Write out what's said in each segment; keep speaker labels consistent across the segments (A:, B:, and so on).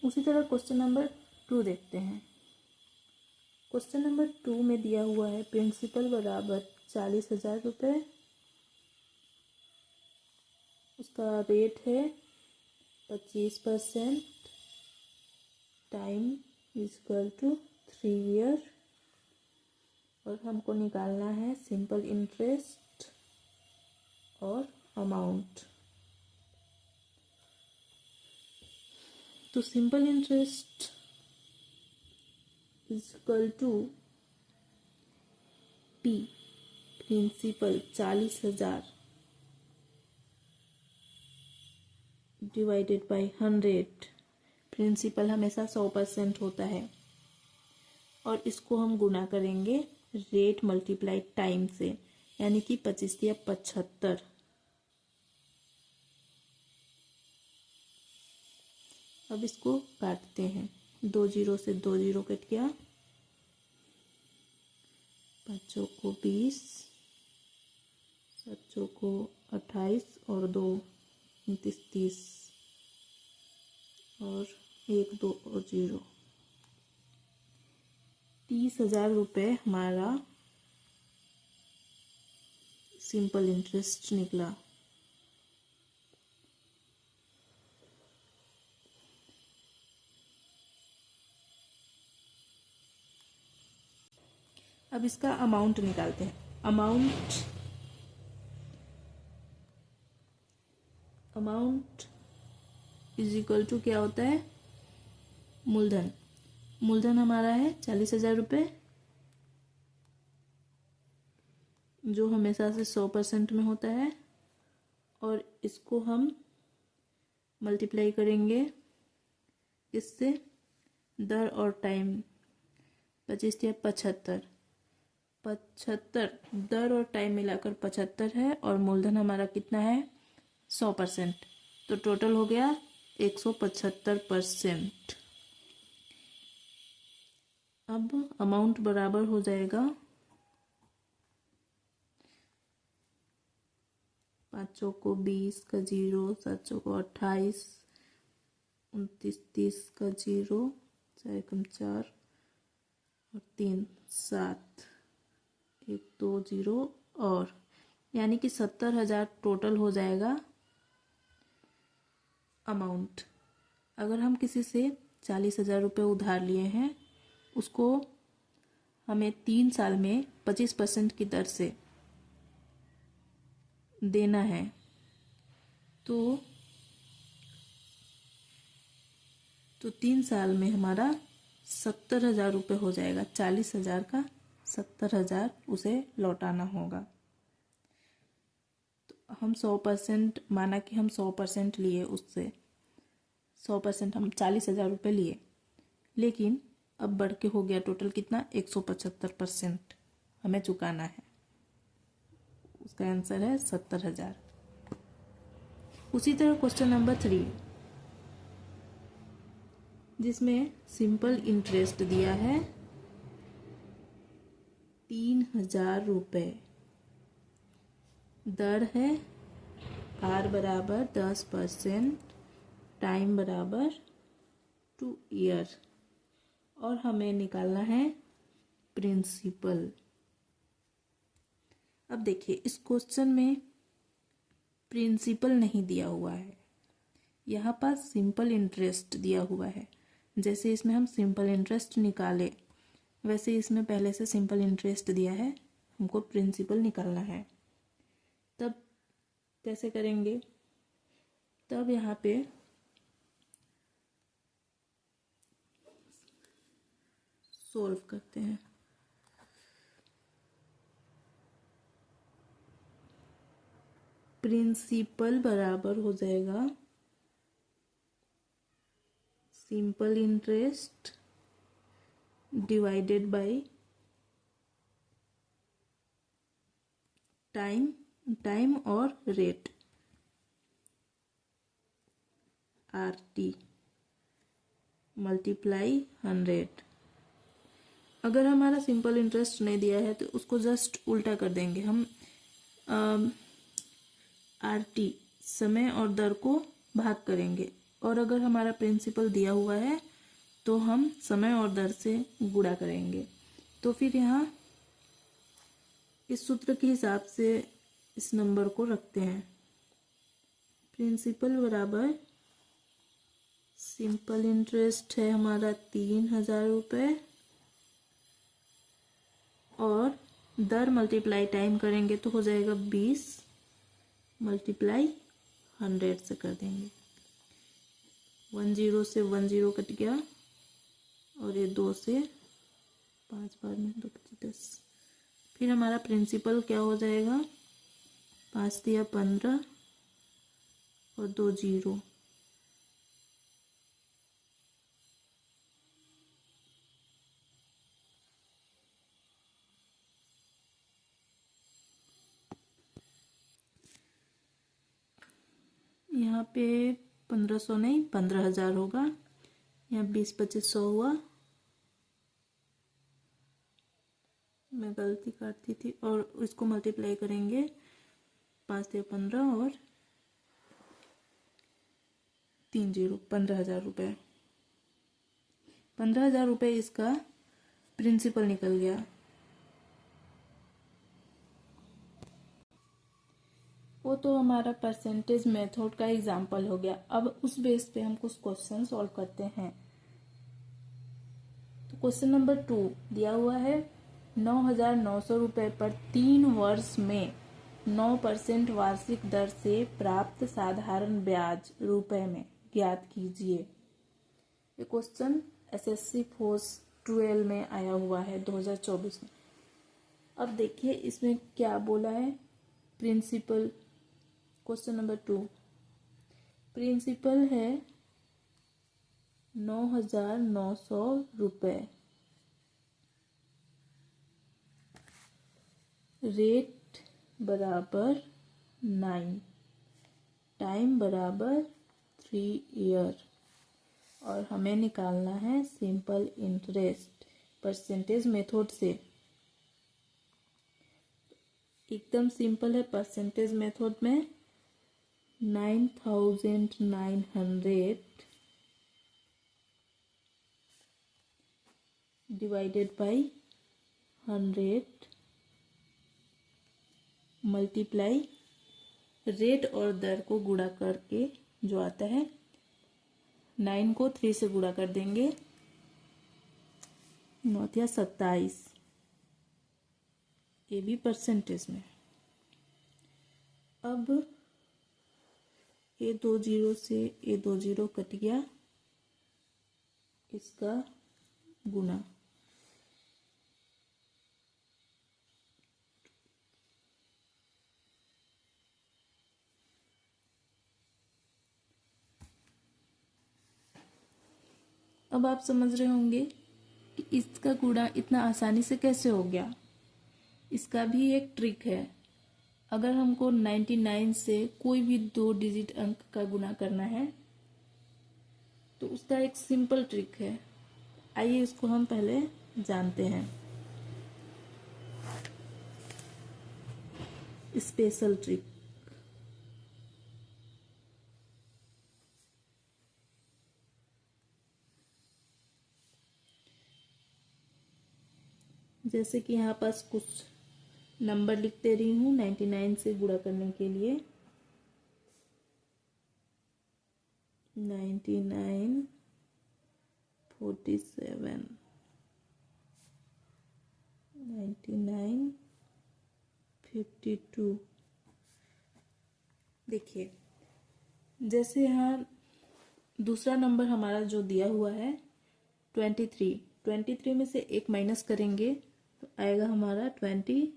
A: उसी तरह question number 2 देखते हैं। क्वेश्चन नंबर 2 में दिया हुआ है प्रिंसिपल बराबर 40,000 रुपये, उसका रेट है 25%, टाइम इक्वल टू 3 ईयर, और हमको निकालना है सिंपल इंटरेस्ट और अमाउंट। तो simple interest equal to p, principal 40,000 divided by 100। Principal हमेशा 100% होता है, और इसको हम गुना करेंगे रेट मल्टीप्लाई टाइम से, यानी कि 25 या 75। अब इसको काटते हैं, 2 जीरो से 2 जीरो कट गया, 5 को 20, 7 को 28 और 2 29 30, और 1 2 और 0, 30,000 रुपये हमारा सिंपल इंटरेस्ट निकला। अब इसका अमाउंट निकालते हैं। अमाउंट इज इक्वल टू क्या होता है, मूलधन हमारा है 40,000 रुपये, जो हमेशा से 100% में होता है, और इसको हम मल्टीप्लाई करेंगे इससे दर और टाइम, 25 या 75, दर और टाइम मिलाकर 75 है, और मूलधन हमारा कितना है 100%, तो टोटल हो गया 175%। अब अमाउंट बराबर हो जाएगा 5 को 20 का 0, 7 को 28, 29 30 का 0, 4 कम 4 और 3 7, 1 2 0, और यानी कि 70,000 टोटल हो जाएगा अमाउंट। अगर हम किसी से 40,000 रुपये उधार लिए हैं, उसको हमें 3 साल में 25% की दर से देना है, तो 3 साल में हमारा 70,000 रुपये हो जाएगा। 40,000 का 70,000 उसे लौटाना होगा। तो हम 100% माना कि हम 100% लिए उससे, 100% हम 40,000 रुपये लिए, लेकिन अब बढ़ के हो गया टोटल कितना 175% हमें चुकाना है। उसका आंसर है 70,000। उसी तरह क्वेश्चन नंबर 3, जिसमें सिंपल इंटरेस्ट दिया है 3,000 रुपये, दर है R बराबर 10%, टाइम बराबर 2 ईयर, और हमें निकालना है प्रिंसिपल। अब देखिए इस क्वेश्चन में प्रिंसिपल नहीं दिया हुआ है, यहाँ पर सिंपल इंटरेस्ट दिया हुआ है। जैसे इसमें हम सिंपल इंटरेस्ट निकाले, वैसे इसमें पहले से सिंपल इंटरेस्ट दिया है, हमको प्रिंसिपल निकालना है। तब कैसे करेंगे, तब यहाँ पे सोल्व करते हैं। प्रिंसिपल बराबर हो जाएगा simple interest divided by time और रेट RT मल्टीप्लाई 100। अगर हमारा सिंपल इंटरेस्ट नहीं दिया है तो उसको जस्ट उल्टा कर देंगे हम, RT समय और दर को भाग करेंगे, और अगर हमारा प्रिंसिपल दिया हुआ है तो हम समय और दर से गुणा करेंगे। तो फिर यहाँ इस सूत्र के हिसाब से इस नंबर को रखते हैं। प्रिंसिपल बराबर सिंपल इंटरेस्ट है हमारा 3,000 रुपये, और दर मल्टीप्लाई टाइम करेंगे तो हो जाएगा 20 मल्टीप्लाई 100 से कर देंगे। 10 से 10 कट गया, और ये 2 से 5 बार में 2 5 10। फिर हमारा प्रिंसिपल क्या हो जाएगा, 5 दिया 15 और 2 0। यहाँ पे 1500 नहीं 15,000 होगा। यहाँ 20 25 100 हुआ, मैं गलती करती थी, और इसको मल्टीप्लाई करेंगे 5 से 15 और 3 0 15,000 रुपये। 15,000 रुपये इसका प्रिंसिपल निकल गया। वो तो हमारा परसेंटेज मेथड का एग्जाम्पल हो गया। अब उस बेस पे हम कुछ क्वेश्चन सॉल्व करते हैं। तो क्वेश्चन नंबर 2 दिया हुआ है, 9,900 रुपये पर 3 वर्ष में 9% वार्षिक दर से प्राप्त साधारण ब्याज रुपए में ज्ञात कीजिए। ये क्वेश्चन एसएससी फोर्स 12 में आया हुआ है 2024 में। अब देखिए इसमें क्या बोला है, प्रिंसिपल। क्वेश्चन नंबर 2 प्रिंसिपल है 9,900 रुपये, रेट बराबर 9, टाइम बराबर 3 ईयर, और हमें निकालना है सिंपल इंटरेस्ट परसेंटेज मेथड से। एकदम सिंपल है परसेंटेज मेथड में। 9,900 डिवाइडेड बाई 100 मल्टीप्लाई रेट और दर को गुणा करके जो आता है, 9 को 3 से गुणा कर देंगे, 9 या 27, ये भी परसेंटेज में। अब ये 2 0 से ये 2 0 कट गया, इसका गुना। अब आप समझ रहे होंगे कि इसका गुणा इतना आसानी से कैसे हो गया। इसका भी एक ट्रिक है। अगर हमको 99 से कोई भी 2 डिजिट अंक का गुणा करना है तो उसका एक सिंपल ट्रिक है। आइए इसको हम पहले जानते हैं। Special trick. जैसे कि यहाँ पास कुछ नंबर लिख दे रही हूँ 99 से गुणा करने के लिए। 99 47 99 52। देखिए जैसे यहाँ दूसरा नंबर हमारा जो दिया हुआ है 23 में से 1 माइनस करेंगे तो आएगा हमारा 22।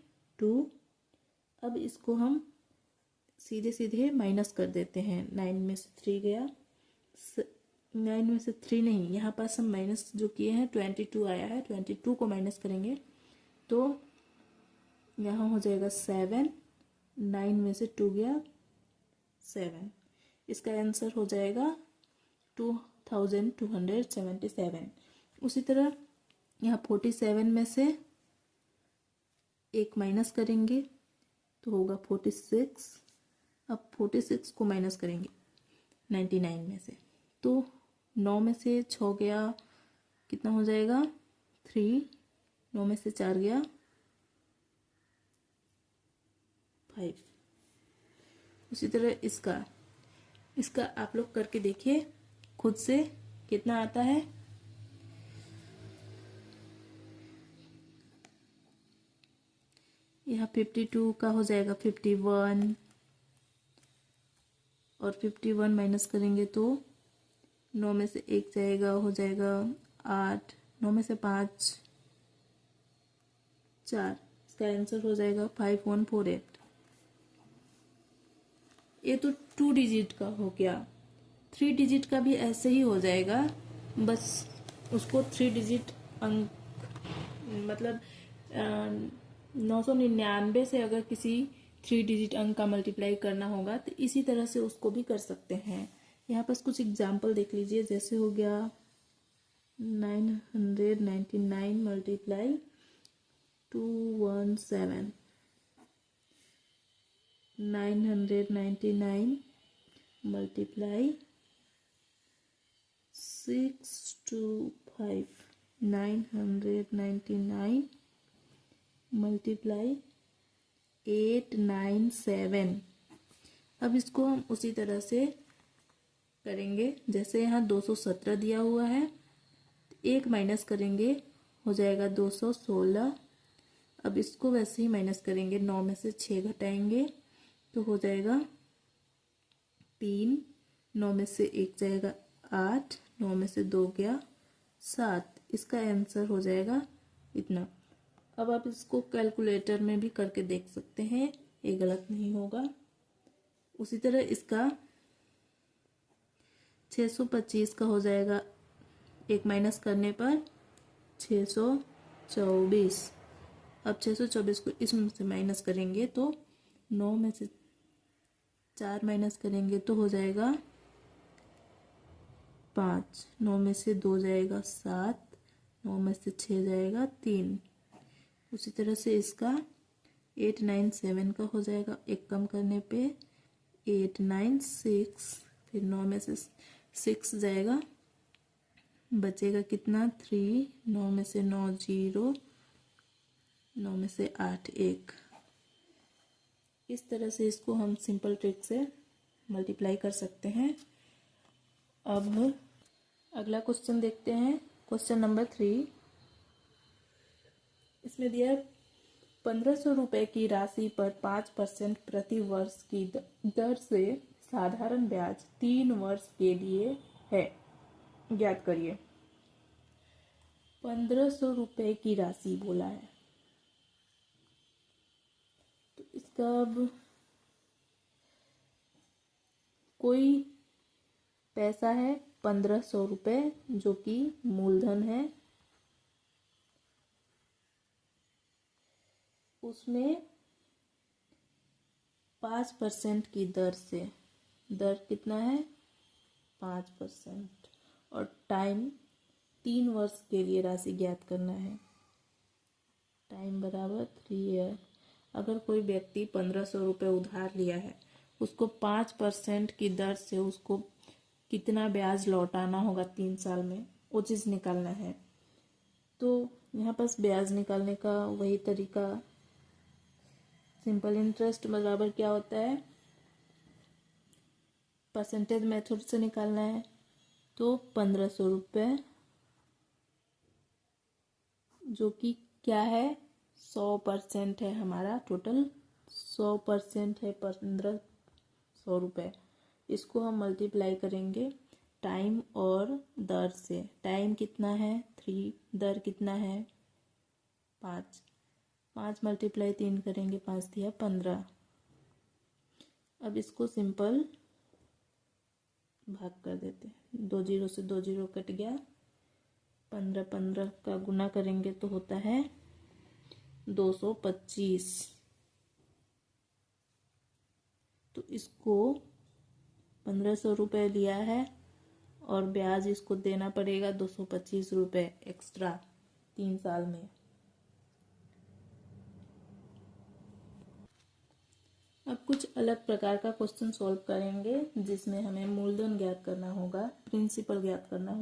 A: अब इसको हम सीधे सीधे माइनस कर देते हैं। 9 में से 3 गया, 9 में से 3 नहीं, यहाँ पास हम माइनस जो किए हैं 22 आया है, 22 को माइनस करेंगे तो यहाँ हो जाएगा 7। 9 में से 2 गया 7, इसका आंसर हो जाएगा 2277। उसी तरह यहाँ 47 में से 1 माइनस करेंगे तो होगा 46। अब 46 को माइनस करेंगे 99 में से तो 9 में से 6 गया, कितना हो जाएगा 3, 9 में से 4 गया 5। उसी तरह इसका आप लोग करके देखिए खुद से कितना आता है। यहाँ 52 का हो जाएगा 51, और 51 माइनस करेंगे तो 9 में से 1 जाएगा, हो जाएगा 8, 9 में से 5 4, इसका आंसर हो जाएगा 5148। ये तो 2 डिजिट का हो गया। 3 डिजिट का भी ऐसे ही हो जाएगा, बस उसको 3 डिजिट अंक मतलब 999 से अगर किसी 3 डिजिट अंक का मल्टीप्लाई करना होगा तो इसी तरह से उसको भी कर सकते हैं। यहाँ पर कुछ एग्जाम्पल देख लीजिए, जैसे हो गया 999 मल्टीप्लाई 217, 999 मल्टीप्लाई 625, 999 मल्टीप्लाई 897। अब इसको हम उसी तरह से करेंगे, जैसे यहाँ 217 दिया हुआ है, 1 माइनस करेंगे हो जाएगा 216। अब इसको वैसे ही माइनस करेंगे, 9 में से 6 घटाएंगे तो हो जाएगा 3, 9 में से 1 जाएगा 8, 9 में से 2 गया 7, इसका आंसर हो जाएगा इतना। अब आप इसको कैलकुलेटर में भी करके देख सकते हैं, ये गलत नहीं होगा। उसी तरह इसका 625 का हो जाएगा, 1 माइनस करने पर 624। अब 624 को इसमें से माइनस करेंगे तो 9 में से 4 माइनस करेंगे तो हो जाएगा 5, 9 में से 2 जाएगा 7, 9 में से 6 जाएगा 3। उसी तरह से इसका 897 का हो जाएगा, 1 कम करने पे 896, फिर 9 में से 6 जाएगा, बचेगा कितना 3, 9 में से 9 0, 9 में से 8 1। इस तरह से इसको हम सिंपल ट्रिक से मल्टीप्लाई कर सकते हैं। अब अगला क्वेश्चन देखते हैं, क्वेश्चन नंबर 3। इसमें दिया है 1500 रुपये की राशि पर 5% प्रति वर्ष की दर से साधारण ब्याज 3 वर्ष के लिए है, ज्ञात करिए। 1500 रुपये की राशि बोला है, तो इसका अब कोई पैसा है 1500 रुपये जो कि मूलधन है, उसमें 5% की दर से, दर कितना है 5%, और टाइम 3 वर्ष के लिए राशि ज्ञात करना है, टाइम बराबर 3 ईयर। अगर कोई व्यक्ति 1500 रुपये उधार लिया है, उसको 5% की दर से उसको कितना ब्याज लौटाना होगा 3 साल में, वो चीज़ निकालना है। तो यहाँ पास ब्याज निकालने का वही तरीका, सिंपल इंटरेस्ट बराबर क्या होता है, परसेंटेज मेथड से निकालना है। तो 1500 रुपये जो कि क्या है 100% है, हमारा टोटल 100% है 1500 रुपये। इसको हम मल्टीप्लाई करेंगे टाइम और दर से। टाइम कितना है 3, दर कितना है 5, 5 मल्टीप्लाई 3 करेंगे 5 दिया 15। अब इसको सिंपल भाग कर देते हैं, 2 जीरो से 2 जीरो कट गया, 15 15 का गुना करेंगे तो होता है 225। तो इसको 1500 रुपये लिया है और ब्याज इसको देना पड़ेगा 225 रुपये एक्स्ट्रा 3 साल में। अब कुछ अलग प्रकार का क्वेश्चन सॉल्व करेंगे जिसमें हमें मूलधन ज्ञात करना होगा, प्रिंसिपल ज्ञात करना होगा।